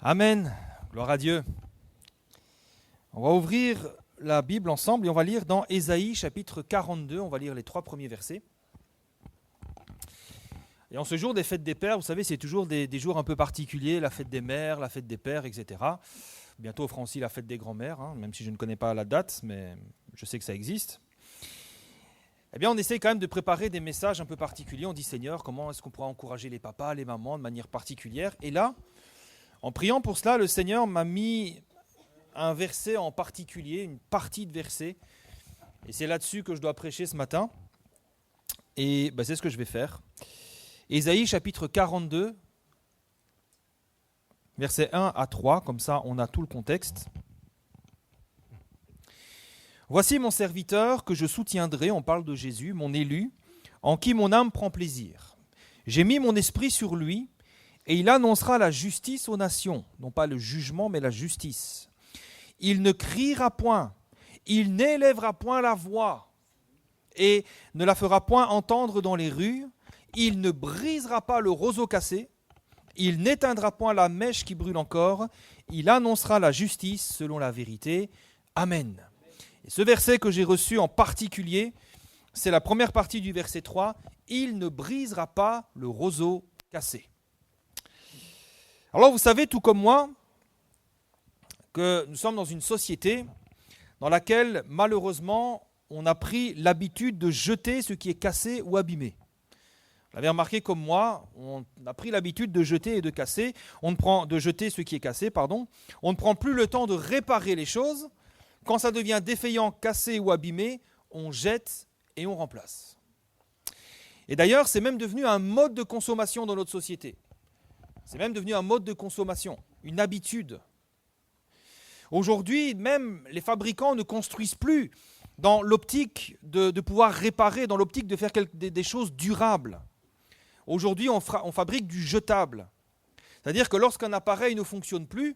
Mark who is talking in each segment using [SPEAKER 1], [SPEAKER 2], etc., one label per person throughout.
[SPEAKER 1] Amen. Gloire à Dieu. On va ouvrir la Bible ensemble et on va lire dans Ésaïe chapitre 42. On va lire les 3 premiers versets. Et en ce jour des fêtes des pères, vous savez, c'est toujours des jours un peu particuliers, la fête des mères, la fête des pères, etc. Bientôt on fera aussi la fête des grands-mères, même si je ne connais pas la date, mais je sais que ça existe. Eh bien, on essaie quand même de préparer des messages un peu particuliers. On dit, Seigneur, comment est-ce qu'on pourra encourager les papas, les mamans de manière particulière? Et là, en priant pour cela, le Seigneur m'a mis un verset en particulier, une partie de verset. Et c'est là-dessus que je dois prêcher ce matin. Et c'est ce que je vais faire. Ésaïe chapitre 42, versets 1 à 3, comme ça on a tout le contexte. Voici mon serviteur que je soutiendrai, on parle de Jésus, mon élu, en qui mon âme prend plaisir. J'ai mis mon esprit sur lui, et il annoncera la justice aux nations, non pas le jugement, mais la justice. Il ne criera point, il n'élèvera point la voix, et ne la fera point entendre dans les rues. Il ne brisera pas le roseau cassé, il n'éteindra point la mèche qui brûle encore, il annoncera la justice selon la vérité. Amen. Et ce verset que j'ai reçu en particulier, c'est la première partie du verset 3, il ne brisera pas le roseau cassé. Alors vous savez, tout comme moi, que nous sommes dans une société dans laquelle malheureusement on a pris l'habitude de jeter ce qui est cassé ou abîmé. Vous l'avez remarqué comme moi, on a pris l'habitude de jeter et de casser, de jeter ce qui est cassé, pardon. On ne prend plus le temps de réparer les choses. Quand ça devient défaillant, cassé ou abîmé, on jette et on remplace. Et d'ailleurs, c'est même devenu un mode de consommation dans notre société. C'est même devenu un mode de consommation, une habitude. Aujourd'hui, même les fabricants ne construisent plus dans l'optique de pouvoir réparer, dans l'optique de faire des choses durables. Aujourd'hui, on fabrique du jetable. C'est-à-dire que lorsqu'un appareil ne fonctionne plus,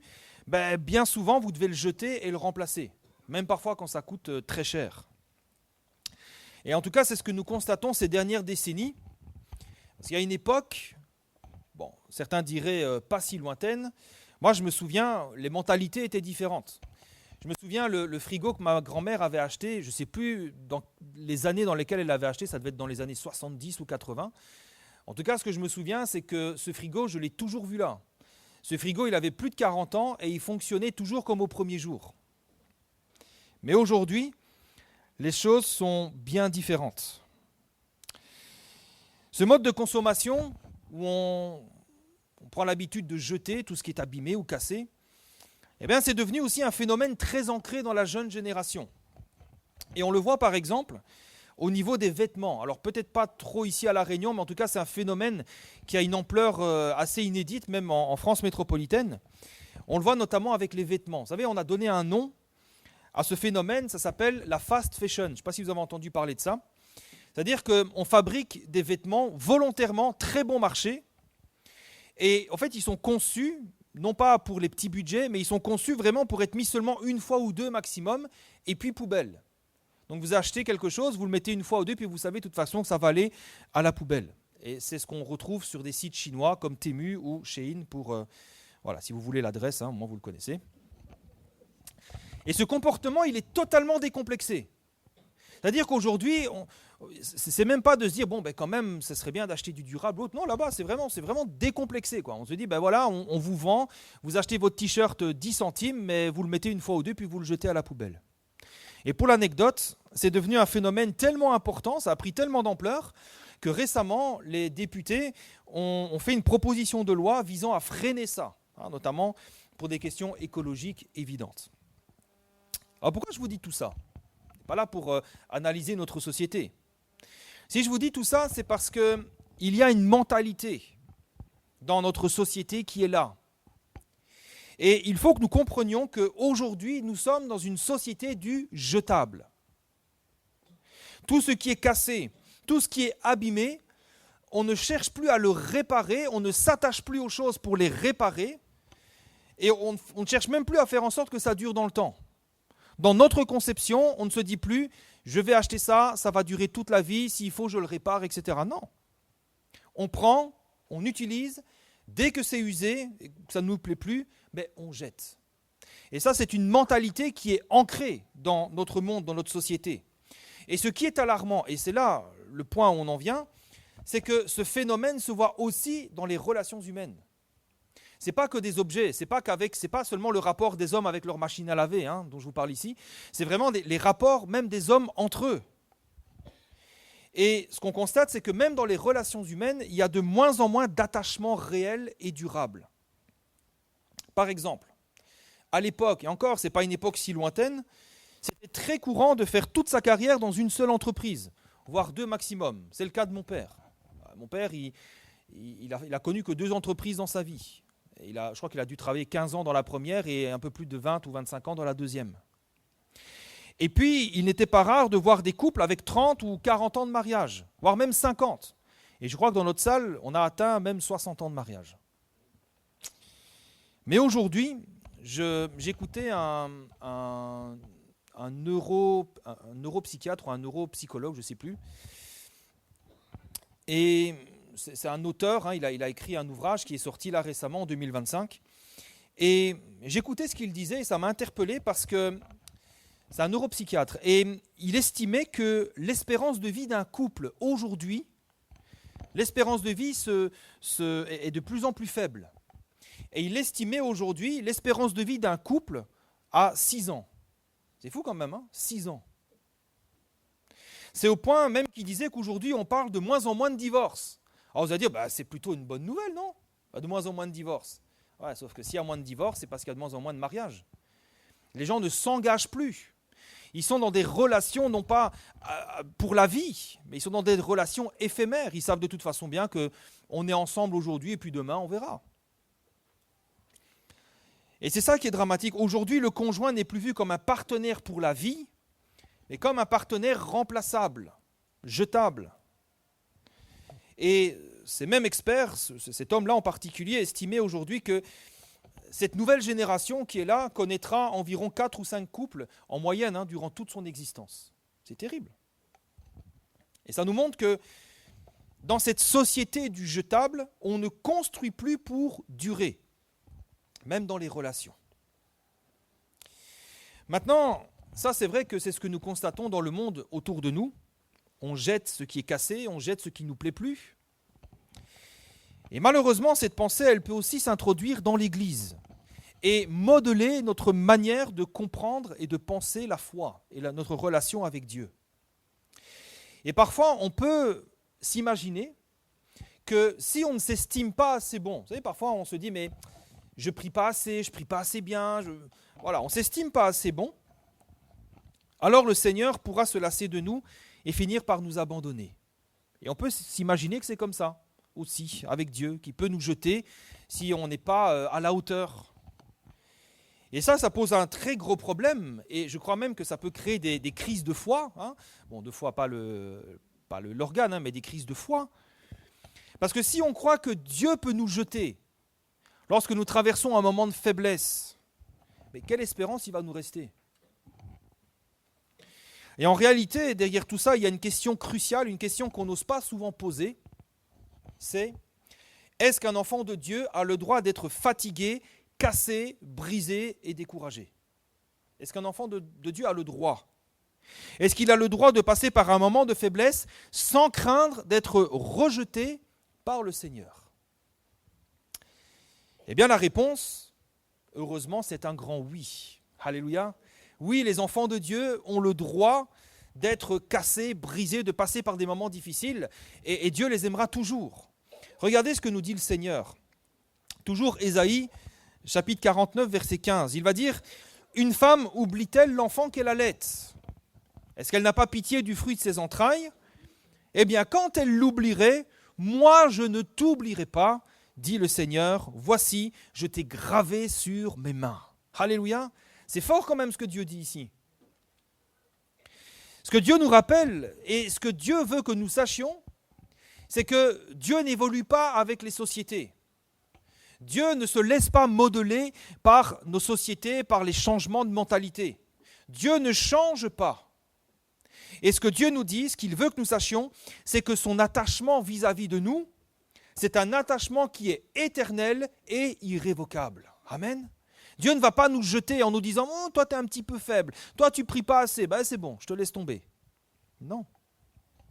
[SPEAKER 1] bien souvent, vous devez le jeter et le remplacer. Même parfois quand ça coûte très cher. Et en tout cas, c'est ce que nous constatons ces dernières décennies. Parce qu'il y a une époque, certains diraient pas si lointaine, moi je me souviens, les mentalités étaient différentes. Je me souviens, le frigo que ma grand-mère avait acheté, je ne sais plus dans les années dans lesquelles elle l'avait acheté, ça devait être dans les années 70 ou 80. En tout cas, ce que je me souviens, c'est que ce frigo, je l'ai toujours vu là. Ce frigo, il avait plus de 40 ans et il fonctionnait toujours comme au premier jour. Mais aujourd'hui, les choses sont bien différentes. Ce mode de consommation, où on prend l'habitude de jeter tout ce qui est abîmé ou cassé, c'est devenu aussi un phénomène très ancré dans la jeune génération. Et on le voit par exemple au niveau des vêtements. Alors peut-être pas trop ici à La Réunion, mais en tout cas c'est un phénomène qui a une ampleur assez inédite, même en France métropolitaine. On le voit notamment avec les vêtements. Vous savez, on a donné un nom à ce phénomène, ça s'appelle la fast fashion. Je ne sais pas si vous avez entendu parler de ça. C'est-à-dire qu'on fabrique des vêtements volontairement très bon marché. Et en fait, ils sont conçus, non pas pour les petits budgets, mais ils sont conçus vraiment pour être mis seulement une fois ou deux maximum, et puis poubelle. Donc vous achetez quelque chose, vous le mettez une fois ou deux, puis vous savez de toute façon que ça va aller à la poubelle. Et c'est ce qu'on retrouve sur des sites chinois comme Temu ou Shein pour... si vous voulez l'adresse, au moins vous le connaissez. Et ce comportement, il est totalement décomplexé. C'est-à-dire qu'aujourd'hui, c'est même pas de se dire, quand même, ça serait bien d'acheter du durable. Non, là-bas, c'est vraiment décomplexé, quoi. On se dit, on vous vend, vous achetez votre t-shirt 10 centimes, mais vous le mettez une fois ou deux, puis vous le jetez à la poubelle. Et pour l'anecdote, c'est devenu un phénomène tellement important, ça a pris tellement d'ampleur, que récemment, les députés ont fait une proposition de loi visant à freiner ça, notamment pour des questions écologiques évidentes. Alors pourquoi je vous dis tout ça ? Je ne suis pas là pour analyser notre société. Si je vous dis tout ça, c'est parce qu'il y a une mentalité dans notre société qui est là. Et il faut que nous comprenions qu'aujourd'hui, nous sommes dans une société du jetable. Tout ce qui est cassé, tout ce qui est abîmé, on ne cherche plus à le réparer, on ne s'attache plus aux choses pour les réparer, et on ne cherche même plus à faire en sorte que ça dure dans le temps. Dans notre conception, on ne se dit plus « je vais acheter ça, ça va durer toute la vie, s'il faut je le répare, etc. » Non. On prend, on utilise, dès que c'est usé, que ça ne nous plaît plus, mais on jette. Et ça, c'est une mentalité qui est ancrée dans notre monde, dans notre société. Et ce qui est alarmant, et c'est là le point où on en vient, c'est que ce phénomène se voit aussi dans les relations humaines. Ce n'est pas que des objets, c'est pas seulement le rapport des hommes avec leur machine à laver, dont je vous parle ici, c'est vraiment les rapports même des hommes entre eux. Et ce qu'on constate, c'est que même dans les relations humaines, il y a de moins en moins d'attachements réels et durables. Par exemple, à l'époque, et encore, ce n'est pas une époque si lointaine, c'était très courant de faire toute sa carrière dans une seule entreprise, voire 2 maximum. C'est le cas de mon père. Mon père, il a connu que 2 entreprises dans sa vie. Je crois qu'il a dû travailler 15 ans dans la première et un peu plus de 20 ou 25 ans dans la deuxième. Et puis, il n'était pas rare de voir des couples avec 30 ou 40 ans de mariage, voire même 50. Et je crois que dans notre salle, on a atteint même 60 ans de mariage. Mais aujourd'hui, j'écoutais un neuropsychiatre ou un neuropsychologue, je ne sais plus. Et c'est un auteur, il a écrit un ouvrage qui est sorti là récemment en 2025. Et j'écoutais ce qu'il disait et ça m'a interpellé parce que c'est un neuropsychiatre. Et il estimait que l'espérance de vie d'un couple aujourd'hui, l'espérance de vie est de plus en plus faible. Et il estimait aujourd'hui l'espérance de vie d'un couple à 6 ans. C'est fou quand même, 6 ans. C'est au point même qu'il disait qu'aujourd'hui, on parle de moins en moins de divorces. Alors vous allez dire, c'est plutôt une bonne nouvelle, non ? De moins en moins de divorces. Ouais, sauf que s'il y a moins de divorces, c'est parce qu'il y a de moins en moins de mariages. Les gens ne s'engagent plus. Ils sont dans des relations, non pas pour la vie, mais ils sont dans des relations éphémères. Ils savent de toute façon bien qu'on est ensemble aujourd'hui et puis demain, on verra. Et c'est ça qui est dramatique. Aujourd'hui, le conjoint n'est plus vu comme un partenaire pour la vie, mais comme un partenaire remplaçable, jetable. Et ces mêmes experts, cet homme-là en particulier, estimait aujourd'hui que cette nouvelle génération qui est là connaîtra environ 4 ou 5 couples en moyenne durant toute son existence. C'est terrible. Et ça nous montre que dans cette société du jetable, on ne construit plus pour durer, même dans les relations. Maintenant, ça c'est vrai que c'est ce que nous constatons dans le monde autour de nous. On jette ce qui est cassé, on jette ce qui ne nous plaît plus. Et malheureusement, cette pensée, elle peut aussi s'introduire dans l'Église et modeler notre manière de comprendre et de penser la foi et notre relation avec Dieu. Et parfois, on peut s'imaginer que si on ne s'estime pas assez bon, vous savez, parfois on se dit, mais je prie pas assez bien, voilà, on ne s'estime pas assez bon, alors le Seigneur pourra se lasser de nous et finir par nous abandonner. Et on peut s'imaginer que c'est comme ça aussi, avec Dieu, qui peut nous jeter si on n'est pas à la hauteur. Et ça pose un très gros problème, et je crois même que ça peut créer des crises de foi. Bon, de foi, pas l'organe, mais des crises de foi. Parce que si on croit que Dieu peut nous jeter, lorsque nous traversons un moment de faiblesse, mais quelle espérance il va nous rester ? Et en réalité, derrière tout ça, il y a une question cruciale, une question qu'on n'ose pas souvent poser, c'est est-ce qu'un enfant de Dieu a le droit d'être fatigué, cassé, brisé et découragé ? Est-ce qu'un enfant de Dieu a le droit ? Est-ce qu'il a le droit de passer par un moment de faiblesse sans craindre d'être rejeté par le Seigneur ? Eh bien la réponse, heureusement, c'est un grand oui. Alléluia. Oui, les enfants de Dieu ont le droit d'être cassés, brisés, de passer par des moments difficiles, et Dieu les aimera toujours. Regardez ce que nous dit le Seigneur. Toujours Ésaïe, chapitre 49, verset 15. Il va dire « Une femme oublie-t-elle l'enfant qu'elle allait ? Est-ce qu'elle n'a pas pitié du fruit de ses entrailles ? Eh bien, quand elle l'oublierait, moi je ne t'oublierai pas, dit le Seigneur. Voici, je t'ai gravé sur mes mains. » Alléluia. C'est fort quand même ce que Dieu dit ici. Ce que Dieu nous rappelle et ce que Dieu veut que nous sachions, c'est que Dieu n'évolue pas avec les sociétés. Dieu ne se laisse pas modeler par nos sociétés, par les changements de mentalité. Dieu ne change pas. Et ce que Dieu nous dit, ce qu'il veut que nous sachions, c'est que son attachement vis-à-vis de nous, c'est un attachement qui est éternel et irrévocable. Amen. Dieu ne va pas nous jeter en nous disant « Oh, toi, tu es un petit peu faible. Toi, tu pries pas assez. Ben, c'est bon, je te laisse tomber. » Non.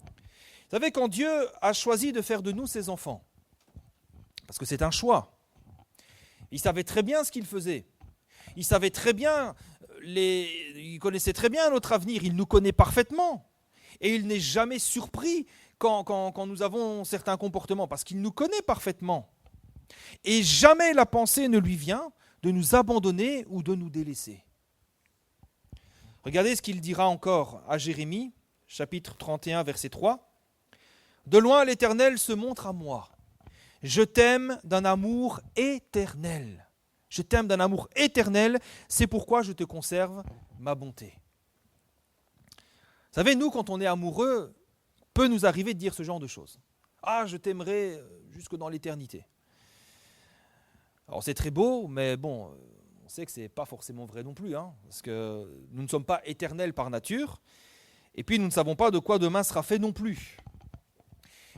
[SPEAKER 1] Vous savez, quand Dieu a choisi de faire de nous ses enfants, parce que c'est un choix, il savait très bien ce qu'il faisait. Il savait très bien, il connaissait très bien notre avenir. Il nous connaît parfaitement. Et il n'est jamais surpris quand nous avons certains comportements, parce qu'il nous connaît parfaitement. Et jamais la pensée ne lui vient de nous abandonner ou de nous délaisser. Regardez ce qu'il dira encore à Jérémie, chapitre 31, verset 3. « De loin l'Éternel se montre à moi. Je t'aime d'un amour éternel. Je t'aime d'un amour éternel, c'est pourquoi je te conserve ma bonté. » Vous savez, nous, quand on est amoureux, peut nous arriver de dire ce genre de choses. « Ah, je t'aimerai jusque dans l'éternité. » Alors c'est très beau, mais bon, on sait que ce n'est pas forcément vrai non plus, hein, parce que nous ne sommes pas éternels par nature, et puis nous ne savons pas de quoi demain sera fait non plus.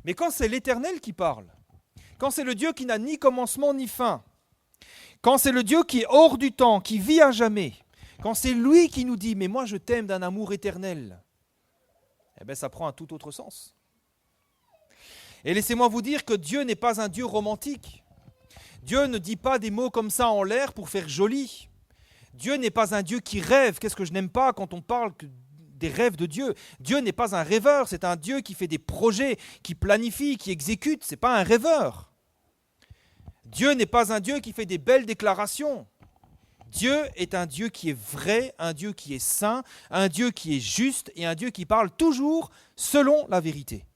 [SPEAKER 1] Mais quand c'est l'Éternel qui parle, quand c'est le Dieu qui n'a ni commencement ni fin, quand c'est le Dieu qui est hors du temps, qui vit à jamais, quand c'est lui qui nous dit « mais moi je t'aime d'un amour éternel », eh bien ça prend un tout autre sens. Et laissez-moi vous dire que Dieu n'est pas un Dieu romantique. Dieu ne dit pas des mots comme ça en l'air pour faire joli. Dieu n'est pas un Dieu qui rêve. Qu'est-ce que je n'aime pas quand on parle des rêves de Dieu? Dieu n'est pas un rêveur, c'est un Dieu qui fait des projets, qui planifie, qui exécute. Ce n'est pas un rêveur. Dieu n'est pas un Dieu qui fait des belles déclarations. Dieu est un Dieu qui est vrai, un Dieu qui est saint, un Dieu qui est juste et un Dieu qui parle toujours selon la vérité.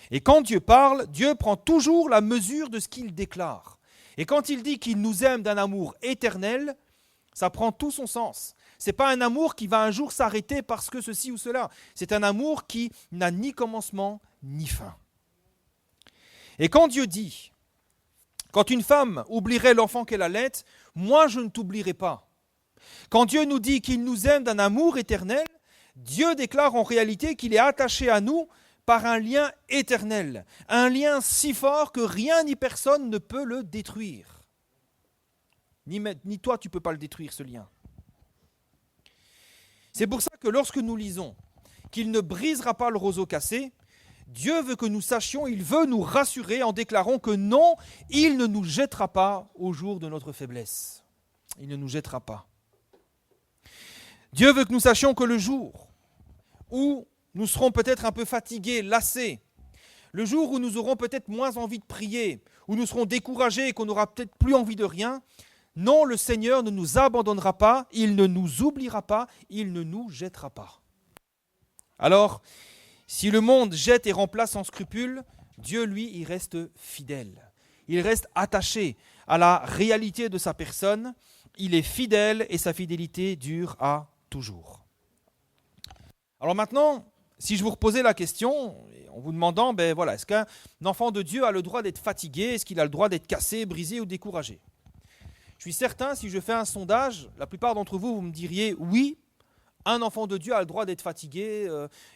[SPEAKER 1] Et quand Dieu parle, Dieu prend toujours la mesure de ce qu'il déclare. Et quand il dit qu'il nous aime d'un amour éternel, ça prend tout son sens. Ce n'est pas un amour qui va un jour s'arrêter parce que ceci ou cela. C'est un amour qui n'a ni commencement ni fin. Et quand Dieu dit, quand une femme oublierait l'enfant qu'elle allait, moi je ne t'oublierai pas. Quand Dieu nous dit qu'il nous aime d'un amour éternel, Dieu déclare en réalité qu'il est attaché à nous par un lien éternel, un lien si fort que rien ni personne ne peut le détruire. Ni toi, tu ne peux pas le détruire, ce lien. C'est pour ça que lorsque nous lisons qu'il ne brisera pas le roseau cassé, Dieu veut que nous sachions, il veut nous rassurer en déclarant que non, il ne nous jettera pas au jour de notre faiblesse. Il ne nous jettera pas. Dieu veut que nous sachions que le jour où nous serons peut-être un peu fatigués, lassés, le jour où nous aurons peut-être moins envie de prier, où nous serons découragés et qu'on n'aura peut-être plus envie de rien, non, le Seigneur ne nous abandonnera pas, il ne nous oubliera pas, il ne nous jettera pas. Alors, si le monde jette et remplace sans scrupule, Dieu, lui, il reste fidèle. Il reste attaché à la réalité de sa personne. Il est fidèle et sa fidélité dure à toujours. Alors maintenant, si je vous reposais la question, en vous demandant, est-ce qu'un enfant de Dieu a le droit d'être fatigué? Est-ce qu'il a le droit d'être cassé, brisé ou découragé? Je suis certain, si je fais un sondage, la plupart d'entre vous, vous me diriez oui, un enfant de Dieu a le droit d'être fatigué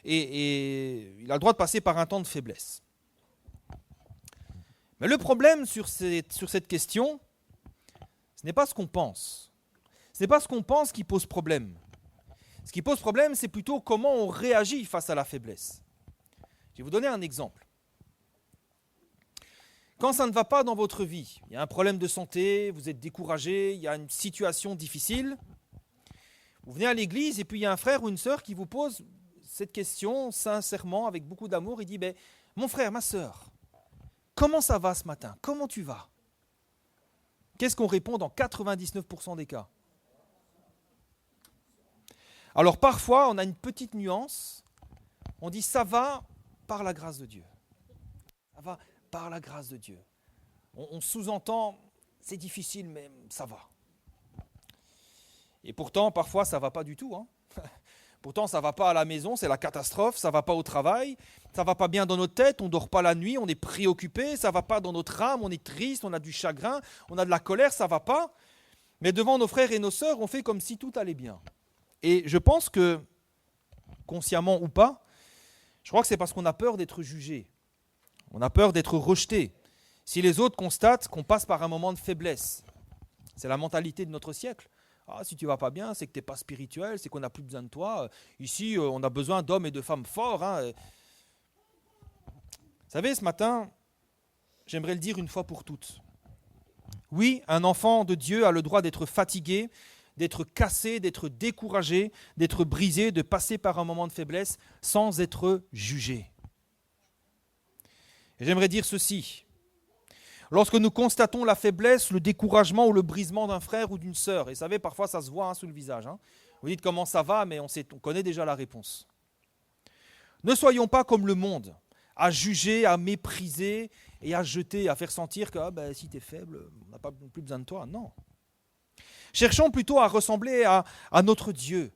[SPEAKER 1] et il a le droit de passer par un temps de faiblesse. Mais le problème sur cette question, ce n'est pas ce qu'on pense. Ce n'est pas ce qu'on pense qui pose problème. Ce qui pose problème, c'est plutôt comment on réagit face à la faiblesse. Je vais vous donner un exemple. Quand ça ne va pas dans votre vie, il y a un problème de santé, vous êtes découragé, il y a une situation difficile, vous venez à l'église et puis il y a un frère ou une sœur qui vous pose cette question sincèrement, avec beaucoup d'amour. Il dit, mon frère, ma sœur, comment ça va ce matin? Comment tu vas? Qu'est-ce qu'on répond dans 99% des cas? Alors parfois, on a une petite nuance, on dit ça va par la grâce de Dieu. Ça va par la grâce de Dieu. On sous-entend, c'est difficile, mais ça va. Et pourtant, parfois, ça ne va pas du tout. Hein. Pourtant, ça ne va pas à la maison, c'est la catastrophe, ça ne va pas au travail, ça ne va pas bien dans notre tête, on ne dort pas la nuit, on est préoccupé, ça ne va pas dans notre âme, on est triste, on a du chagrin, on a de la colère, ça ne va pas. Mais devant nos frères et nos sœurs, on fait comme si tout allait bien. Et je pense que, consciemment ou pas, je crois que c'est parce qu'on a peur d'être jugé. On a peur d'être rejeté. Si les autres constatent qu'on passe par un moment de faiblesse, c'est la mentalité de notre siècle. Ah, si tu vas pas bien, c'est que tu n'es pas spirituel, c'est qu'on n'a plus besoin de toi. Ici, on a besoin d'hommes et de femmes forts. Hein. Vous savez, ce matin, j'aimerais le dire une fois pour toutes. Oui, un enfant de Dieu a le droit d'être fatigué, d'être cassé, d'être découragé, d'être brisé, de passer par un moment de faiblesse sans être jugé. Et j'aimerais dire ceci. Lorsque nous constatons la faiblesse, le découragement ou le brisement d'un frère ou d'une sœur, et vous savez, parfois ça se voit sous le visage. Vous dites comment ça va, mais on connaît déjà la réponse. Ne soyons pas comme le monde, à juger, à mépriser et à jeter, à faire sentir que si tu es faible, on n'a pas plus besoin de toi. Non. Cherchons plutôt à ressembler à notre Dieu,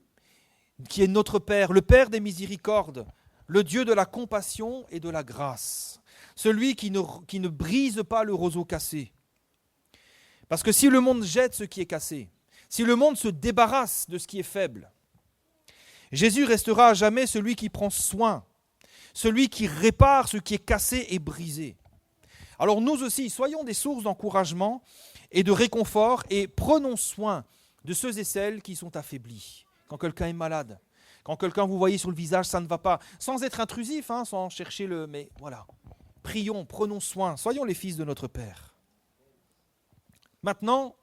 [SPEAKER 1] qui est notre Père, le Père des miséricordes, le Dieu de la compassion et de la grâce, celui qui ne brise pas le roseau cassé. Parce que si le monde jette ce qui est cassé, si le monde se débarrasse de ce qui est faible, Jésus restera à jamais celui qui prend soin, celui qui répare ce qui est cassé et brisé. Alors nous aussi, soyons des sources d'encouragement et de réconfort et prenons soin de ceux et celles qui sont affaiblis. Quand quelqu'un est malade, quand quelqu'un vous voyez sur le visage, ça ne va pas, sans être intrusif, sans chercher mais voilà. Prions, prenons soin, soyons les fils de notre Père. Maintenant,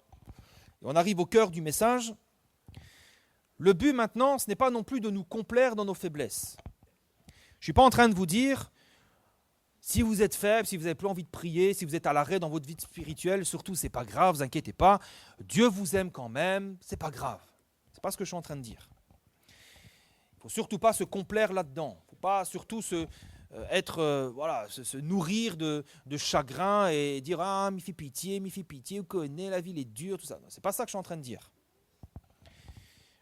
[SPEAKER 1] on arrive au cœur du message. Le but maintenant, ce n'est pas non plus de nous complaire dans nos faiblesses. Je ne suis pas en train de vous dire, si vous êtes faible, si vous n'avez plus envie de prier, si vous êtes à l'arrêt dans votre vie spirituelle, surtout, ce n'est pas grave, ne vous inquiétez pas. Dieu vous aime quand même, ce n'est pas grave. Ce n'est pas ce que je suis en train de dire. Il ne faut surtout pas se complaire là-dedans. Il ne faut pas surtout se nourrir de chagrin et dire « Ah, m'y fait pitié, vous connaissez, la vie est dure, tout ça. » Ce n'est pas ça que je suis en train de dire.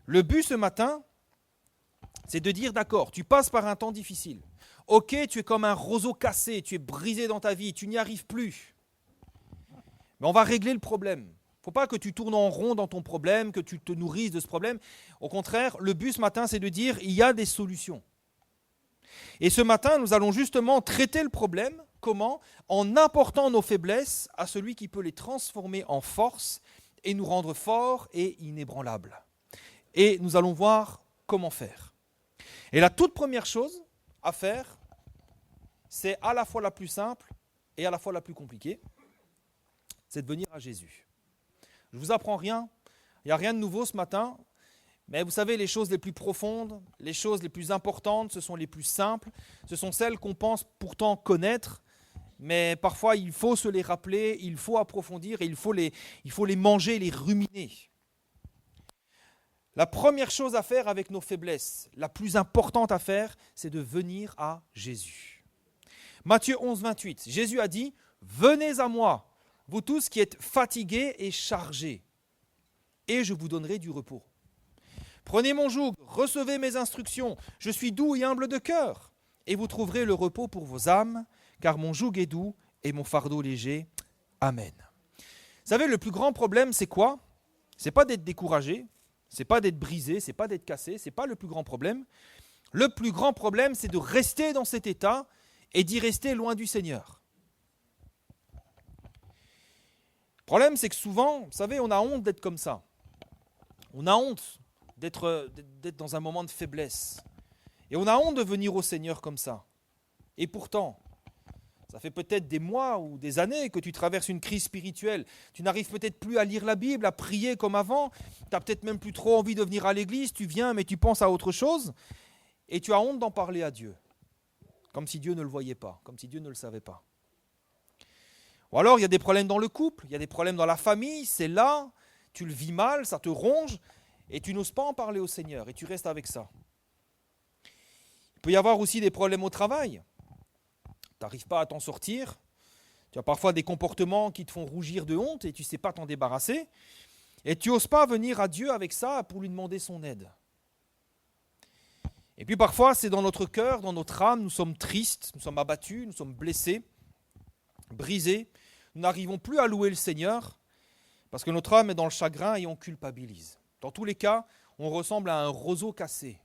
[SPEAKER 1] Le but ce matin, c'est de dire, d'accord, tu passes par un temps difficile. Ok, tu es comme un roseau cassé, tu es brisé dans ta vie, tu n'y arrives plus. Mais on va régler le problème. Il ne faut pas que tu tournes en rond dans ton problème, que tu te nourrisses de ce problème. Au contraire, le but ce matin, c'est de dire, il y a des solutions. Et ce matin, nous allons justement traiter le problème. Comment ? En apportant nos faiblesses à celui qui peut les transformer en force et nous rendre forts et inébranlables. Et nous allons voir comment faire. Et la toute première chose à faire, c'est à la fois la plus simple et à la fois la plus compliquée, c'est de venir à Jésus. Je ne vous apprends rien, il n'y a rien de nouveau ce matin, mais vous savez, les choses les plus profondes, les choses les plus importantes, ce sont les plus simples, ce sont celles qu'on pense pourtant connaître, mais parfois il faut se les rappeler, il faut approfondir et il faut les manger, les ruminer. La première chose à faire avec nos faiblesses, la plus importante à faire, c'est de venir à Jésus. Matthieu 11, 28, Jésus a dit « Venez à moi, vous tous qui êtes fatigués et chargés, et je vous donnerai du repos. Prenez mon joug, recevez mes instructions, je suis doux et humble de cœur, et vous trouverez le repos pour vos âmes, car mon joug est doux et mon fardeau léger. Amen. » Vous savez, le plus grand problème, c'est quoi ? C'est pas d'être découragé, c'est pas d'être brisé, c'est pas d'être cassé, c'est pas le plus grand problème. Le plus grand problème, c'est de rester dans cet état et d'y rester loin du Seigneur. Le problème, c'est que souvent, vous savez, on a honte d'être comme ça. On a honte d'être dans un moment de faiblesse. Et on a honte de venir au Seigneur comme ça. Et pourtant, ça fait peut-être des mois ou des années que tu traverses une crise spirituelle. Tu n'arrives peut-être plus à lire la Bible, à prier comme avant. Tu n'as peut-être même plus trop envie de venir à l'église. Tu viens, mais tu penses à autre chose. Et tu as honte d'en parler à Dieu. Comme si Dieu ne le voyait pas, comme si Dieu ne le savait pas. Ou alors, il y a des problèmes dans le couple, il y a des problèmes dans la famille. C'est là, tu le vis mal, ça te ronge. Et tu n'oses pas en parler au Seigneur. Et tu restes avec ça. Il peut y avoir aussi des problèmes au travail. Tu n'arrives pas à t'en sortir, tu as parfois des comportements qui te font rougir de honte et tu ne sais pas t'en débarrasser, et tu n'oses pas venir à Dieu avec ça pour lui demander son aide. Et puis parfois, c'est dans notre cœur, dans notre âme, nous sommes tristes, nous sommes abattus, nous sommes blessés, brisés, nous n'arrivons plus à louer le Seigneur parce que notre âme est dans le chagrin et on culpabilise. Dans tous les cas, on ressemble à un roseau cassé.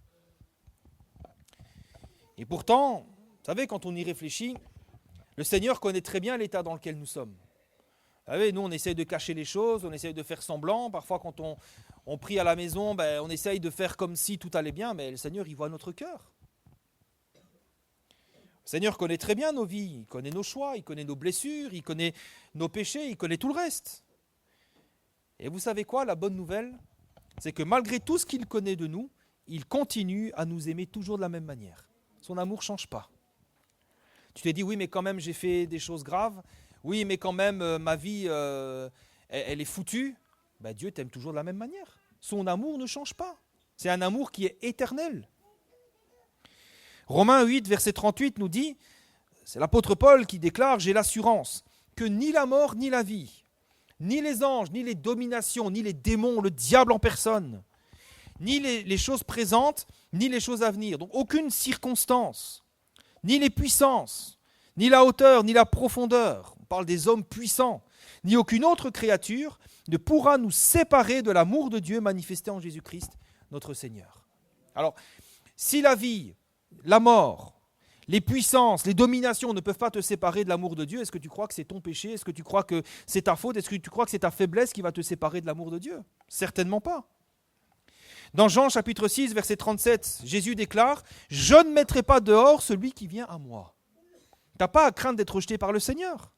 [SPEAKER 1] Et pourtant, vous savez, quand on y réfléchit, le Seigneur connaît très bien l'état dans lequel nous sommes. Vous savez, nous, on essaye de cacher les choses, on essaye de faire semblant. Parfois, quand on prie à la maison, on essaye de faire comme si tout allait bien, mais le Seigneur, il voit notre cœur. Le Seigneur connaît très bien nos vies, il connaît nos choix, il connaît nos blessures, il connaît nos péchés, il connaît tout le reste. Et vous savez quoi, la bonne nouvelle, c'est que malgré tout ce qu'il connaît de nous, il continue à nous aimer toujours de la même manière. Son amour ne change pas. Tu t'es dit, oui, mais quand même, j'ai fait des choses graves. Oui, mais quand même, ma vie, elle est foutue. Dieu t'aime toujours de la même manière. Son amour ne change pas. C'est un amour qui est éternel. Romains 8, verset 38 nous dit, c'est l'apôtre Paul qui déclare, j'ai l'assurance que ni la mort, ni la vie, ni les anges, ni les dominations, ni les démons, le diable en personne, ni les choses présentes, ni les choses à venir. Donc aucune circonstance, ni les puissances, ni la hauteur, ni la profondeur, on parle des hommes puissants, ni aucune autre créature ne pourra nous séparer de l'amour de Dieu manifesté en Jésus-Christ, notre Seigneur. Alors, si la vie, la mort, les puissances, les dominations ne peuvent pas te séparer de l'amour de Dieu, est-ce que tu crois que c'est ton péché? Est-ce que tu crois que c'est ta faute? Est-ce que tu crois que c'est ta faiblesse qui va te séparer de l'amour de Dieu? Certainement pas. Dans Jean chapitre 6, verset 37, Jésus déclare « Je ne mettrai pas dehors celui qui vient à moi ». Tu n'as pas à craindre d'être rejeté par le Seigneur.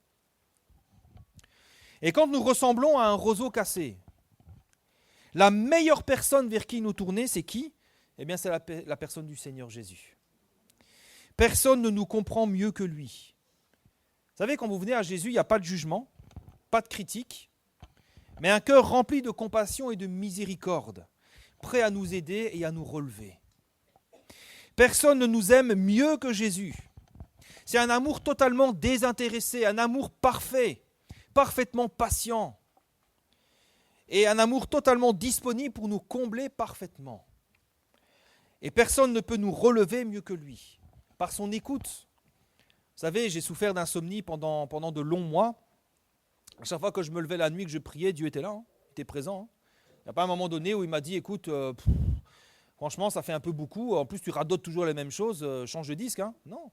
[SPEAKER 1] Et quand nous ressemblons à un roseau cassé, la meilleure personne vers qui nous tourner, c'est qui? Eh bien, c'est la personne du Seigneur Jésus. Personne ne nous comprend mieux que lui. Vous savez, quand vous venez à Jésus, il n'y a pas de jugement, pas de critique, mais un cœur rempli de compassion et de miséricorde, prêt à nous aider et à nous relever. Personne ne nous aime mieux que Jésus. C'est un amour totalement désintéressé, un amour parfait, parfaitement patient, et un amour totalement disponible pour nous combler parfaitement. Et personne ne peut nous relever mieux que lui, par son écoute. Vous savez, j'ai souffert d'insomnie pendant de longs mois. À chaque fois que je me levais la nuit, que je priais, Dieu était là, il était présent. Il n'y a pas un moment donné où il m'a dit, écoute, franchement, ça fait un peu beaucoup, en plus tu radotes toujours les mêmes choses, change de disque. Non,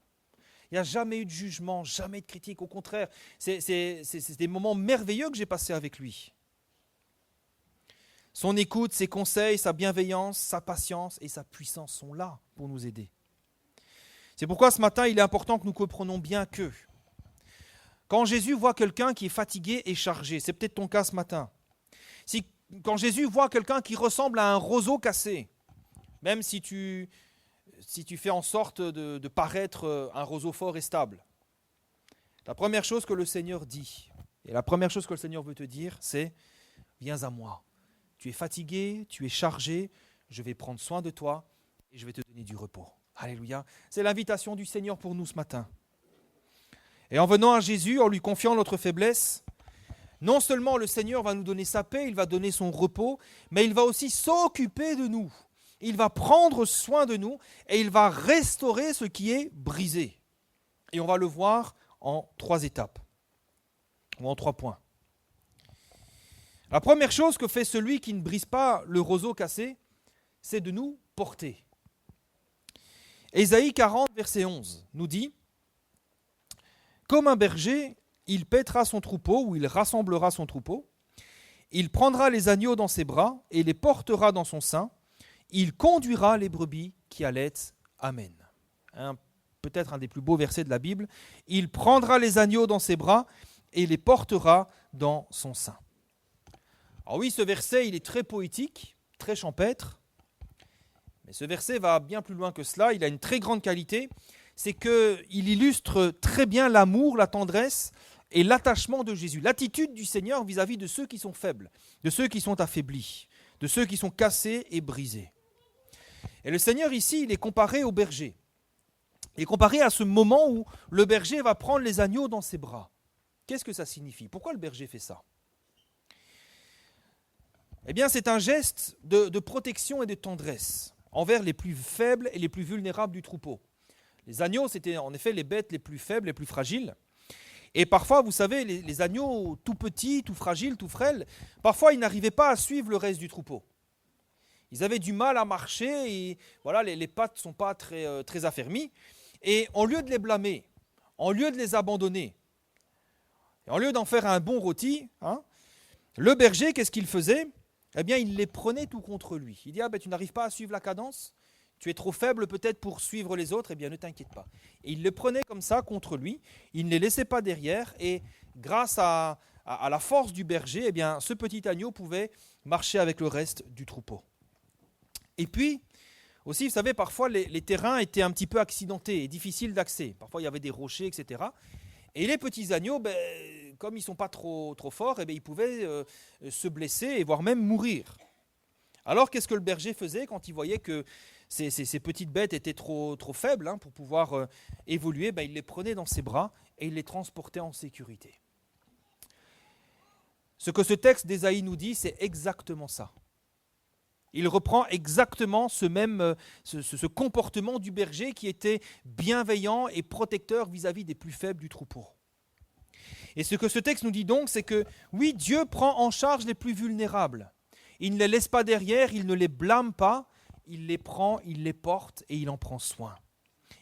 [SPEAKER 1] il n'y a jamais eu de jugement, jamais de critique, au contraire, c'est des moments merveilleux que j'ai passés avec lui. Son écoute, ses conseils, sa bienveillance, sa patience et sa puissance sont là pour nous aider. C'est pourquoi ce matin, il est important que nous comprenons bien que quand Jésus voit quelqu'un qui est fatigué et chargé, c'est peut-être ton cas ce matin, quand Jésus voit quelqu'un qui ressemble à un roseau cassé, même si tu fais en sorte de paraître un roseau fort et stable, la première chose que le Seigneur dit, et la première chose que le Seigneur veut te dire, c'est « Viens à moi ». Tu es fatigué, tu es chargé, je vais prendre soin de toi et je vais te donner du repos. Alléluia. C'est l'invitation du Seigneur pour nous ce matin. Et en venant à Jésus, en lui confiant notre faiblesse, non seulement le Seigneur va nous donner sa paix, il va donner son repos, mais il va aussi s'occuper de nous. Il va prendre soin de nous et il va restaurer ce qui est brisé. Et on va le voir en 3 étapes, ou en 3 points. La première chose que fait celui qui ne brise pas le roseau cassé, c'est de nous porter. Ésaïe 40, verset 11, nous dit « Comme un berger, il paîtra son troupeau, ou il rassemblera son troupeau. Il prendra les agneaux dans ses bras et les portera dans son sein. Il conduira les brebis qui allaitent. Amen. » Peut-être un des plus beaux versets de la Bible. « Il prendra les agneaux dans ses bras et les portera dans son sein. » Alors oui, ce verset, il est très poétique, très champêtre, mais ce verset va bien plus loin que cela. Il a une très grande qualité, c'est qu'il illustre très bien l'amour, la tendresse et l'attachement de Jésus, l'attitude du Seigneur vis-à-vis de ceux qui sont faibles, de ceux qui sont affaiblis, de ceux qui sont cassés et brisés. Et le Seigneur ici, il est comparé au berger. Il est comparé à ce moment où le berger va prendre les agneaux dans ses bras. Qu'est-ce que ça signifie? Pourquoi le berger fait ça? Eh bien, c'est un geste de protection et de tendresse envers les plus faibles et les plus vulnérables du troupeau. Les agneaux, c'était en effet les bêtes les plus faibles, les plus fragiles. Et parfois, vous savez, les agneaux tout petits, tout fragiles, tout frêles, parfois, ils n'arrivaient pas à suivre le reste du troupeau. Ils avaient du mal à marcher, et voilà, les pattes ne sont pas très affermies. Et au lieu de les blâmer, au lieu de les abandonner, Et en lieu d'en faire un bon rôti, le berger, qu'est-ce qu'il faisait? Eh bien, il les prenait tout contre lui. Il dit, tu n'arrives pas à suivre la cadence? Tu es trop faible peut-être pour suivre les autres? Eh bien, ne t'inquiète pas. Et il les prenait comme ça contre lui. Il ne les laissait pas derrière. Et grâce à la force du berger, eh bien, ce petit agneau pouvait marcher avec le reste du troupeau. Et puis, aussi, vous savez, parfois, les terrains étaient un petit peu accidentés et difficiles d'accès. Parfois, il y avait des rochers, etc. Et les petits agneaux, comme ils ne sont pas trop forts, ils pouvaient se blesser et voire même mourir. Alors, qu'est-ce que le berger faisait quand il voyait que ces petites bêtes étaient trop faibles pour pouvoir évoluer? Il les prenait dans ses bras et il les transportait en sécurité. Ce que ce texte d'Ésaïe nous dit, c'est exactement ça. Il reprend exactement ce comportement du berger qui était bienveillant et protecteur vis-à-vis des plus faibles du troupeau. Et ce que ce texte nous dit donc, c'est que oui, Dieu prend en charge les plus vulnérables. Il ne les laisse pas derrière, il ne les blâme pas, il les prend, il les porte et il en prend soin.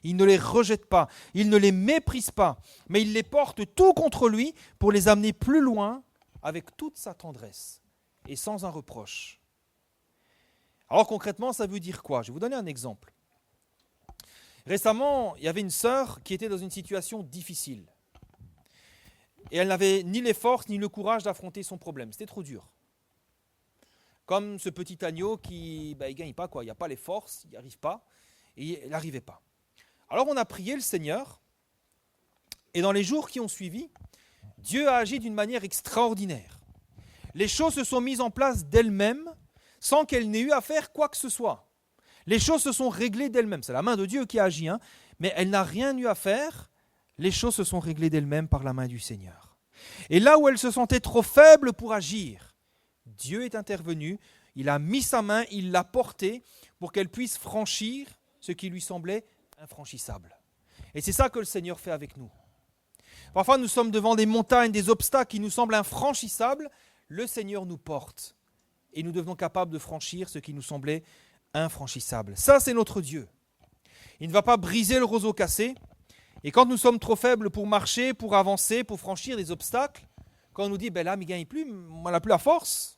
[SPEAKER 1] Il ne les rejette pas, il ne les méprise pas, mais il les porte tout contre lui pour les amener plus loin avec toute sa tendresse et sans un reproche. Alors concrètement, ça veut dire quoi? Je vais vous donner un exemple. Récemment, il y avait une sœur qui était dans une situation difficile. Et elle n'avait ni les forces ni le courage d'affronter son problème. C'était trop dur. Comme ce petit agneau qui ne gagne pas, il n'y a pas les forces, il n'y arrive pas, et il n'arrivait pas. Alors on a prié le Seigneur, et dans les jours qui ont suivi, Dieu a agi d'une manière extraordinaire. Les choses se sont mises en place d'elles-mêmes, sans qu'elle n'ait eu à faire quoi que ce soit. Les choses se sont réglées d'elles-mêmes. C'est la main de Dieu qui a agi, mais elle n'a rien eu à faire. Les choses se sont réglées d'elles-mêmes par la main du Seigneur. Et là où elle se sentait trop faible pour agir, Dieu est intervenu, il a mis sa main, il l'a portée pour qu'elle puisse franchir ce qui lui semblait infranchissable. Et c'est ça que le Seigneur fait avec nous. Parfois nous sommes devant des montagnes, des obstacles qui nous semblent infranchissables. Le Seigneur nous porte. Et nous devenons capables de franchir ce qui nous semblait infranchissable. Ça, c'est notre Dieu. Il ne va pas briser le roseau cassé. Et quand nous sommes trop faibles pour marcher, pour avancer, pour franchir des obstacles, quand on nous dit, là, mais il ne gagne plus, on n'a plus la force,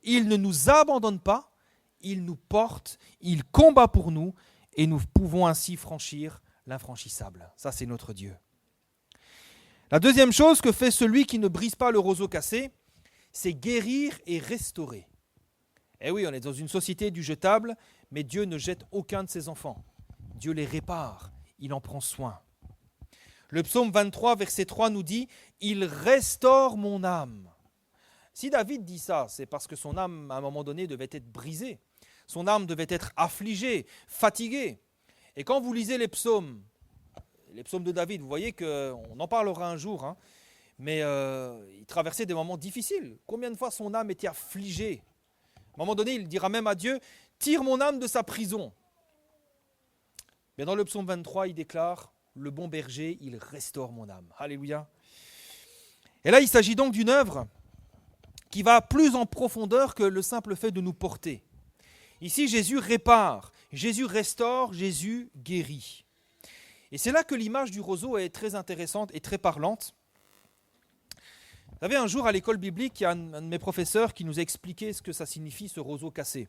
[SPEAKER 1] il ne nous abandonne pas, il nous porte, il combat pour nous, et nous pouvons ainsi franchir l'infranchissable. Ça, c'est notre Dieu. La deuxième chose que fait celui qui ne brise pas le roseau cassé, c'est guérir et restaurer. Eh oui, on est dans une société du jetable, mais Dieu ne jette aucun de ses enfants. Dieu les répare, il en prend soin. Le psaume 23, verset 3 nous dit « Il restaure mon âme ». Si David dit ça, c'est parce que son âme, à un moment donné, devait être brisée. Son âme devait être affligée, fatiguée. Et quand vous lisez les psaumes de David, vous voyez qu'on en parlera un jour, mais il traversait des moments difficiles. Combien de fois son âme était affligée? À un moment donné, il dira même à Dieu, « Tire mon âme de sa prison ». Mais dans le psaume 23, il déclare, « Le bon berger, il restaure mon âme ». Alléluia. Et là, il s'agit donc d'une œuvre qui va plus en profondeur que le simple fait de nous porter. Ici, Jésus répare, Jésus restaure, Jésus guérit. Et c'est là que l'image du roseau est très intéressante et très parlante. Vous savez, un jour à l'école biblique, il y a un de mes professeurs qui nous a expliqué ce que ça signifie, ce roseau cassé.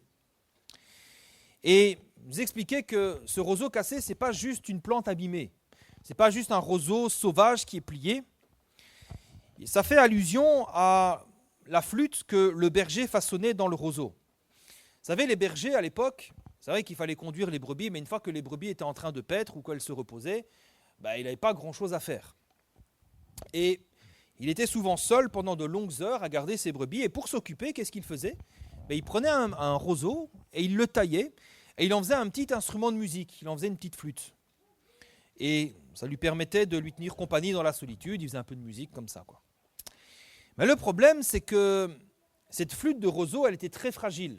[SPEAKER 1] Et il nous expliquait que ce roseau cassé, ce n'est pas juste une plante abîmée. Ce n'est pas juste un roseau sauvage qui est plié. Et ça fait allusion à la flûte que le berger façonnait dans le roseau. Vous savez, les bergers à l'époque, c'est vrai qu'il fallait conduire les brebis, mais une fois que les brebis étaient en train de paître ou qu'elles se reposaient, il n'avait pas grand-chose à faire. Et il était souvent seul pendant de longues heures à garder ses brebis. Et pour s'occuper, qu'est-ce qu'il faisait? Il prenait un roseau et il le taillait. Et il en faisait un petit instrument de musique. Il en faisait une petite flûte. Et ça lui permettait de lui tenir compagnie dans la solitude. Il faisait un peu de musique comme ça, quoi. Mais le problème, c'est que cette flûte de roseau, elle était très fragile.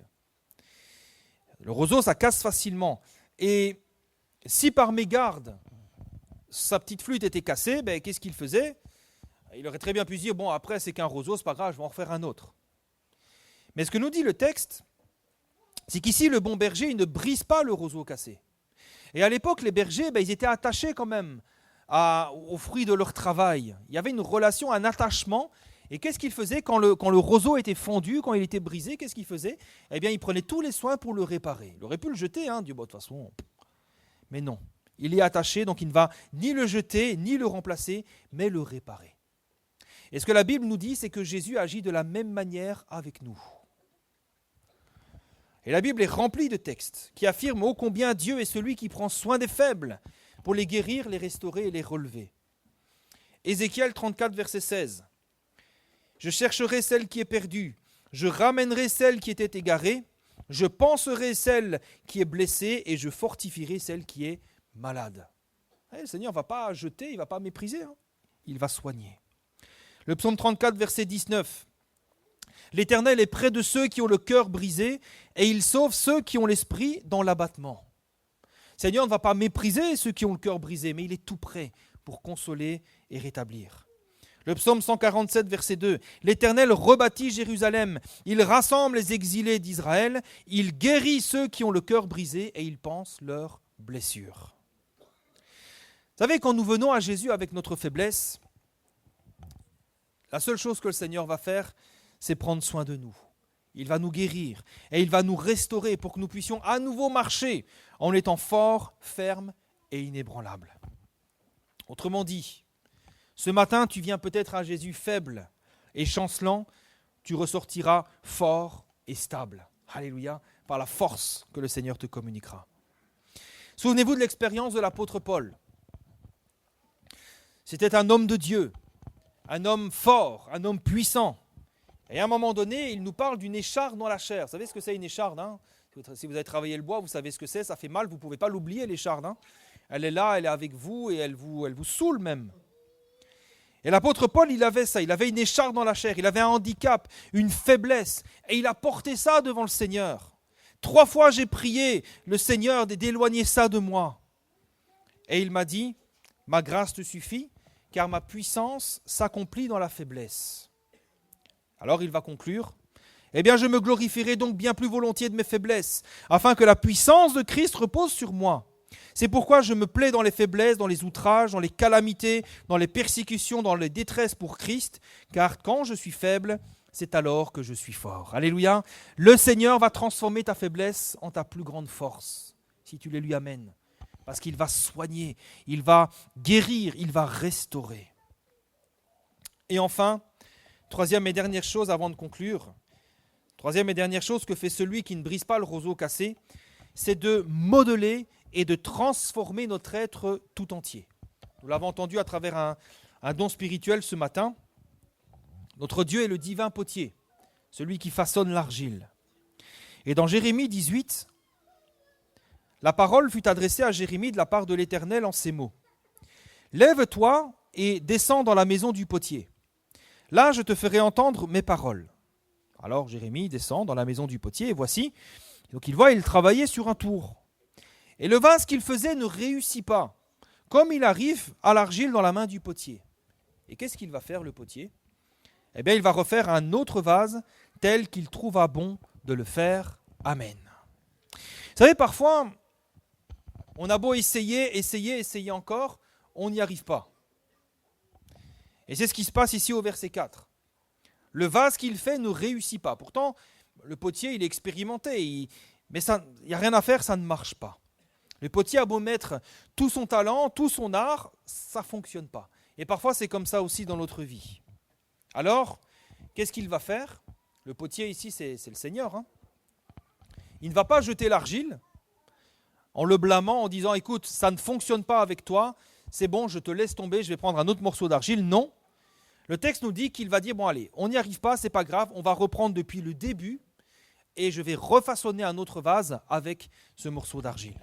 [SPEAKER 1] Le roseau, ça casse facilement. Et si par mégarde, sa petite flûte était cassée, qu'est-ce qu'il faisait? Il aurait très bien pu se dire, après c'est qu'un roseau, c'est pas grave, je vais en refaire un autre. Mais ce que nous dit le texte, c'est qu'ici, le bon berger, il ne brise pas le roseau cassé. Et à l'époque, les bergers, ils étaient attachés quand même au fruit de leur travail. Il y avait une relation, un attachement. Et qu'est-ce qu'il faisait quand le roseau était fondu, quand il était brisé? Qu'est-ce qu'il faisait? Eh bien, il prenait tous les soins pour le réparer. Il aurait pu le jeter, Dieu, de toute façon. Mais non. Il y est attaché, donc il ne va ni le jeter, ni le remplacer, mais le réparer. Et ce que la Bible nous dit, c'est que Jésus agit de la même manière avec nous. Et la Bible est remplie de textes qui affirment ô combien Dieu est celui qui prend soin des faibles pour les guérir, les restaurer et les relever. Ézéchiel 34, verset 16. Je chercherai celle qui est perdue, je ramènerai celle qui était égarée, je panserai celle qui est blessée et je fortifierai celle qui est malade. Le Seigneur ne va pas jeter, il ne va pas mépriser, il va soigner. Le psaume 34, verset 19. L'Éternel est près de ceux qui ont le cœur brisé et il sauve ceux qui ont l'esprit dans l'abattement. Le Seigneur ne va pas mépriser ceux qui ont le cœur brisé, mais il est tout prêt pour consoler et rétablir. Le psaume 147, verset 2. L'Éternel rebâtit Jérusalem, il rassemble les exilés d'Israël, il guérit ceux qui ont le cœur brisé et il panse leurs blessures. Vous savez, quand nous venons à Jésus avec notre faiblesse, la seule chose que le Seigneur va faire, c'est prendre soin de nous. Il va nous guérir et il va nous restaurer pour que nous puissions à nouveau marcher en étant forts, fermes et inébranlables. Autrement dit, ce matin, tu viens peut-être à Jésus faible et chancelant, tu ressortiras fort et stable. Alléluia, par la force que le Seigneur te communiquera. Souvenez-vous de l'expérience de l'apôtre Paul. C'était un homme de Dieu, un homme fort, un homme puissant. Et à un moment donné, il nous parle d'une écharde dans la chair. Vous savez ce que c'est une écharde, Si vous avez travaillé le bois, vous savez ce que c'est, ça fait mal, vous ne pouvez pas l'oublier, l'écharde. Elle est là, elle est avec vous et elle vous saoule même. Et l'apôtre Paul, il avait ça, il avait une écharde dans la chair, il avait un handicap, une faiblesse, et il a porté ça devant le Seigneur. 3 fois j'ai prié le Seigneur d'éloigner ça de moi. Et il m'a dit, ma grâce te suffit, car ma puissance s'accomplit dans la faiblesse. Alors il va conclure, eh bien je me glorifierai donc bien plus volontiers de mes faiblesses, afin que la puissance de Christ repose sur moi. C'est pourquoi je me plais dans les faiblesses, dans les outrages, dans les calamités, dans les persécutions, dans les détresses pour Christ, car quand je suis faible, c'est alors que je suis fort. Alléluia. Le Seigneur va transformer ta faiblesse en ta plus grande force, si tu les lui amènes, parce qu'il va soigner, il va guérir, il va restaurer. Et enfin, troisième et dernière chose avant de conclure, troisième et dernière chose que fait celui qui ne brise pas le roseau cassé, c'est de modeler et de transformer notre être tout entier. Nous l'avons entendu à travers un don spirituel ce matin. Notre Dieu est le divin potier, celui qui façonne l'argile. Et dans Jérémie 18, la parole fut adressée à Jérémie de la part de l'Éternel en ces mots. « Lève-toi et descends dans la maison du potier. Là, je te ferai entendre mes paroles. » Alors Jérémie descend dans la maison du potier et voici, donc il travaillait sur un tour. Et le vase qu'il faisait ne réussit pas, comme il arrive à l'argile dans la main du potier. Et qu'est-ce qu'il va faire le potier? Eh bien, il va refaire un autre vase tel qu'il trouva bon de le faire. Amen. Vous savez, parfois, on a beau essayer encore, on n'y arrive pas. Et c'est ce qui se passe ici au verset 4. Le vase qu'il fait ne réussit pas. Pourtant, le potier, il est expérimenté, mais il n'y a rien à faire, ça ne marche pas. Le potier a beau mettre tout son talent, tout son art, ça ne fonctionne pas. Et parfois, c'est comme ça aussi dans notre vie. Alors, qu'est-ce qu'il va faire? Le potier ici, c'est le Seigneur. Il ne va pas jeter l'argile en le blâmant, en disant « Écoute, ça ne fonctionne pas avec toi, c'est bon, je te laisse tomber, je vais prendre un autre morceau d'argile. » Non. Le texte nous dit qu'il va dire « Bon, allez, on n'y arrive pas, c'est pas grave, on va reprendre depuis le début et je vais refaçonner un autre vase avec ce morceau d'argile. »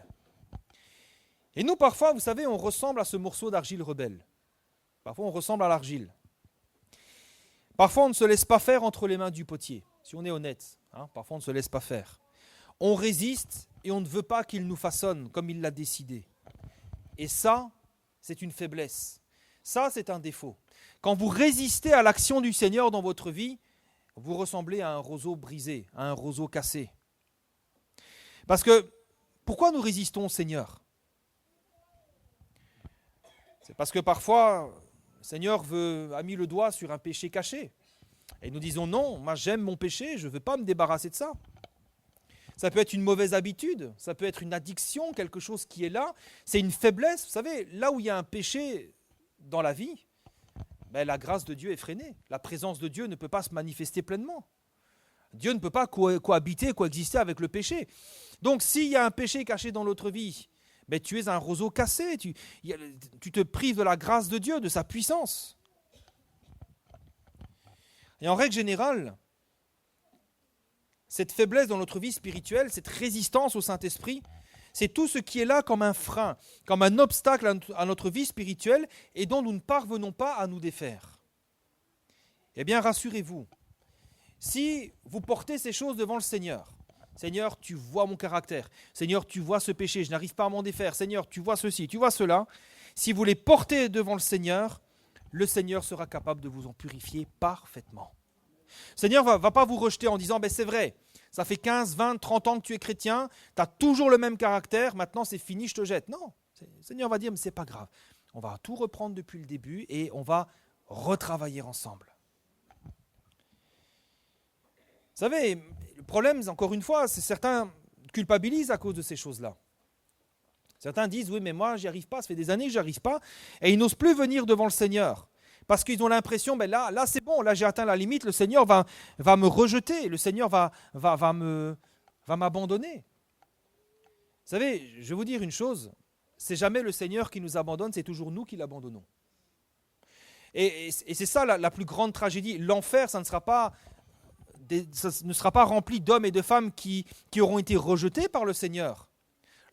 [SPEAKER 1] Et nous, parfois, vous savez, on ressemble à ce morceau d'argile rebelle. Parfois, on ressemble à l'argile. Parfois, on ne se laisse pas faire entre les mains du potier. Si on est honnête, parfois, on ne se laisse pas faire. On résiste et on ne veut pas qu'il nous façonne comme il l'a décidé. Et ça, c'est une faiblesse. Ça, c'est un défaut. Quand vous résistez à l'action du Seigneur dans votre vie, vous ressemblez à un roseau brisé, à un roseau cassé. Parce que, pourquoi nous résistons au Seigneur? C'est parce que parfois, le Seigneur a mis le doigt sur un péché caché. Et nous disons non, moi j'aime mon péché, je ne veux pas me débarrasser de ça. Ça peut être une mauvaise habitude, ça peut être une addiction, quelque chose qui est là. C'est une faiblesse. Vous savez, là où il y a un péché dans la vie, la grâce de Dieu est freinée. La présence de Dieu ne peut pas se manifester pleinement. Dieu ne peut pas cohabiter, coexister avec le péché. Donc s'il y a un péché caché dans notre vie, tu es un roseau cassé, tu te prives de la grâce de Dieu, de sa puissance. Et en règle générale, cette faiblesse dans notre vie spirituelle, cette résistance au Saint-Esprit, c'est tout ce qui est là comme un frein, comme un obstacle à notre vie spirituelle et dont nous ne parvenons pas à nous défaire. Eh bien, rassurez-vous, si vous portez ces choses devant le Seigneur, Seigneur, tu vois mon caractère, Seigneur, tu vois ce péché, je n'arrive pas à m'en défaire, Seigneur, tu vois ceci, tu vois cela, si vous les portez devant le Seigneur sera capable de vous en purifier parfaitement. Le Seigneur ne va pas vous rejeter en disant, c'est vrai, ça fait 15, 20, 30 ans que tu es chrétien, tu as toujours le même caractère, maintenant c'est fini, je te jette. Non, le Seigneur va dire, mais ce n'est pas grave. On va tout reprendre depuis le début et on va retravailler ensemble. Vous savez, le problème, encore une fois, c'est certains culpabilisent à cause de ces choses-là. Certains disent, oui, mais moi, j'y arrive pas, ça fait des années que j'y arrive pas, et ils n'osent plus venir devant le Seigneur. Parce qu'ils ont l'impression, là c'est bon, là j'ai atteint la limite, le Seigneur va me rejeter, le Seigneur va m'abandonner. Vous savez, je vais vous dire une chose, c'est jamais le Seigneur qui nous abandonne, c'est toujours nous qui l'abandonnons. Et c'est ça la plus grande tragédie. L'enfer, ça ne sera pas rempli d'hommes et de femmes qui auront été rejetés par le Seigneur.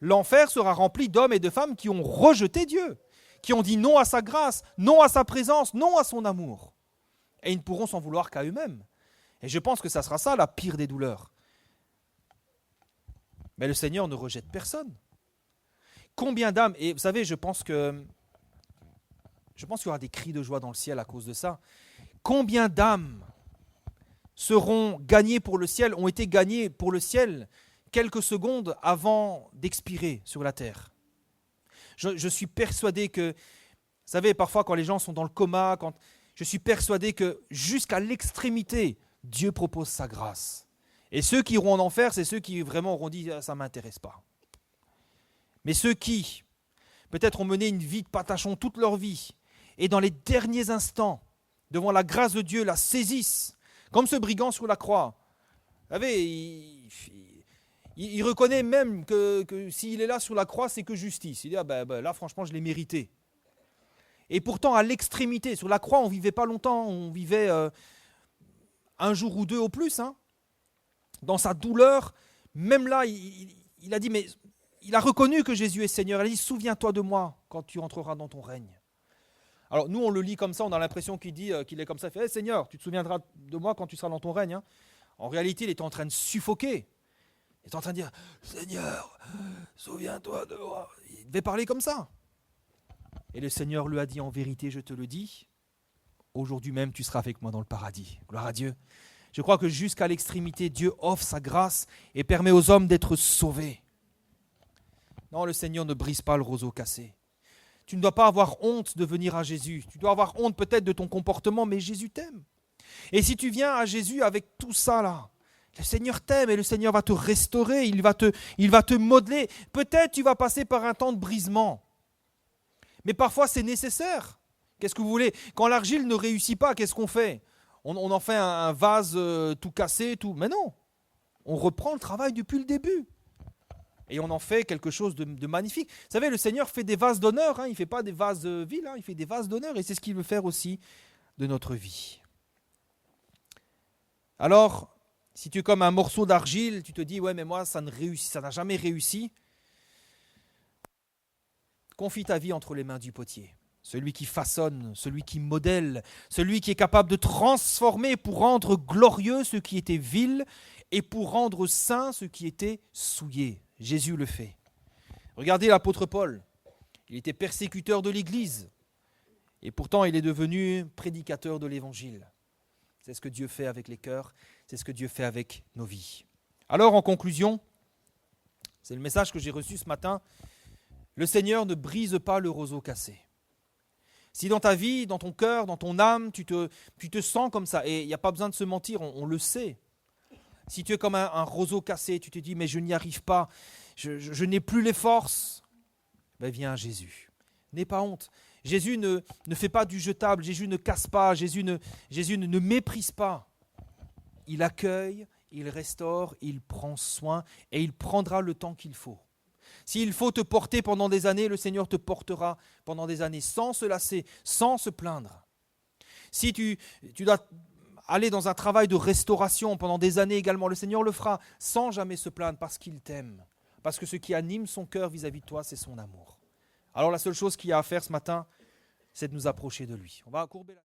[SPEAKER 1] L'enfer sera rempli d'hommes et de femmes qui ont rejeté Dieu, qui ont dit non à sa grâce, non à sa présence, non à son amour. Et ils ne pourront s'en vouloir qu'à eux-mêmes. Et je pense que ça sera ça la pire des douleurs. Mais le Seigneur ne rejette personne. Combien d'âmes, et vous savez, je pense qu'il y aura des cris de joie dans le ciel à cause de ça. Combien d'âmes seront gagnées pour le ciel, ont été gagnées pour le ciel quelques secondes avant d'expirer sur la terre. Je suis persuadé que, vous savez, parfois quand les gens sont dans le coma, je suis persuadé que jusqu'à l'extrémité, Dieu propose sa grâce. Et ceux qui iront en enfer, c'est ceux qui vraiment auront dit « ça ne m'intéresse pas ». Mais ceux qui, peut-être ont mené une vie de patachon toute leur vie, et dans les derniers instants, devant la grâce de Dieu, la saisissent, comme ce brigand sur la croix. Vous savez, il reconnaît même que s'il est là sur la croix, c'est que justice. Il dit, là, franchement, je l'ai mérité. Et pourtant, à l'extrémité, sur la croix, on ne vivait pas longtemps, on vivait un jour ou deux au plus. Dans sa douleur, même là, il a dit, mais il a reconnu que Jésus est Seigneur. Il a dit, souviens-toi de moi quand tu entreras dans ton règne. Alors nous, on le lit comme ça, on a l'impression qu'il dit qu'il est comme ça. Il fait, hey, Seigneur, tu te souviendras de moi quand tu seras dans ton règne. En réalité, il est en train de suffoquer. Il est en train de dire, Seigneur, souviens-toi de moi. Il devait parler comme ça. Et le Seigneur lui a dit, en vérité, je te le dis, aujourd'hui même, tu seras avec moi dans le paradis. Gloire à Dieu. Je crois que jusqu'à l'extrémité, Dieu offre sa grâce et permet aux hommes d'être sauvés. Non, le Seigneur ne brise pas le roseau cassé. Tu ne dois pas avoir honte de venir à Jésus. Tu dois avoir honte peut-être de ton comportement, mais Jésus t'aime. Et si tu viens à Jésus avec tout ça là, le Seigneur t'aime et le Seigneur va te restaurer, il va te modeler. Peut-être tu vas passer par un temps de brisement. Mais parfois c'est nécessaire. Qu'est-ce que vous voulez ? Quand l'argile ne réussit pas, qu'est-ce qu'on fait ? On en fait un vase tout cassé, tout. Mais non, on reprend le travail depuis le début. Et on en fait quelque chose de magnifique. Vous savez, le Seigneur fait des vases d'honneur, il ne fait pas des vases vils, il fait des vases d'honneur. Et c'est ce qu'il veut faire aussi de notre vie. Alors, si tu es comme un morceau d'argile, tu te dis, ouais, mais moi, ça n'a jamais réussi. Confie ta vie entre les mains du potier. Celui qui façonne, celui qui modèle, celui qui est capable de transformer pour rendre glorieux ce qui était vil et pour rendre saint ce qui était souillé. Jésus le fait. Regardez l'apôtre Paul. Il était persécuteur de l'Église et pourtant il est devenu prédicateur de l'Évangile. C'est ce que Dieu fait avec les cœurs, c'est ce que Dieu fait avec nos vies. Alors en conclusion, c'est le message que j'ai reçu ce matin, le Seigneur ne brise pas le roseau cassé. Si dans ta vie, dans ton cœur, dans ton âme, tu te sens comme ça, et il n'y a pas besoin de se mentir, on le sait. Si tu es comme un roseau cassé, tu te dis, mais je n'y arrive pas, je n'ai plus les forces, ben viens à Jésus. N'aie pas honte. Jésus ne fait pas du jetable, Jésus ne casse pas, Jésus ne méprise pas. Il accueille, il restaure, il prend soin et il prendra le temps qu'il faut. S'il faut te porter pendant des années, le Seigneur te portera pendant des années sans se lasser, sans se plaindre. Si tu dois aller dans un travail de restauration pendant des années également, le Seigneur le fera sans jamais se plaindre parce qu'il t'aime. Parce que ce qui anime son cœur vis-à-vis de toi, c'est son amour. Alors la seule chose qu'il y a à faire ce matin, c'est de nous approcher de lui. On va courber la...